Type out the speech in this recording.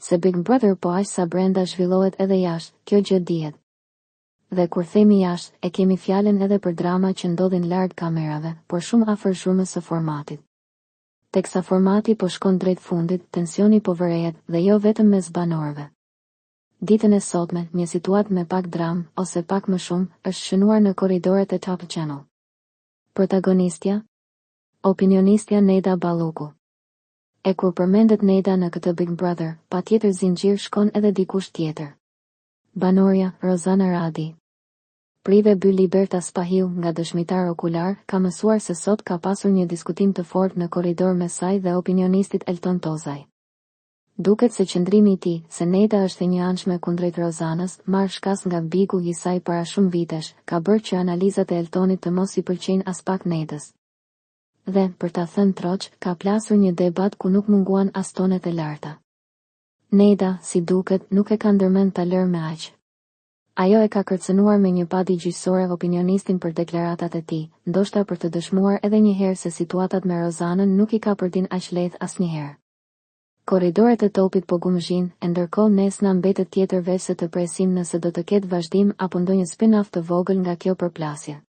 se Big Brother po aq sa brenda zhvillohet edhe jashtë, kjo gjë dihet. Dhe kur themi jashtë, e kemi fjalën edhe për drama që ndodhin larg kamerave, por shumë afër zhurmës së formatit. Teksa formati po shkon drejt fundit, tensioni po vërehet dhe jo vetëm mes banorëve. Ditën e sotme, një situatë me pak dram, ose pak më shumë, është shënuar në korridoret e Top Channel. Protagonistja? Opinionistja Neda Balluku. E kur përmendet Neda në këtë Big Brother, patjetër zinxhir shkon edhe dikush tjetër. Banorja Rozana Radi. Prive By Liberta Spahiu, nga dëshmitar okular, ka mësuar se sot ka pasur një diskutim të fortë në korridor me saj dhe opinionistit Elton Tozaj. Duket se qëndrimi I tij, se Neda është e njëanshme kundrejt Rozanës, marr shkas nga bigu I saj para shumë vitesh, ka bërë që analizat e Eltonit të mos I pëlqejnë as pak Nedës. Dhe, për ta thënë troq, ka plasur një debat ku nuk munguan as tonet e larta. Neda, si duket, nuk e ka ndërmend ta lërë me aq. Ajo e ka kërcënuar me një padi gjyqësore opinionistin për deklaratat e tij, ndoshta për të dëshmuar edhe një herë se situatat me Rozanën nuk I ka përdin aq lehtë asnjëherë. Korridoret e topit po gumëzhin, e ndërkohë nesna mbetet tjetër veç se të presim nëse do të ketë vazhdim apo ndonjë spin-off të vogël nga kjo përplasje.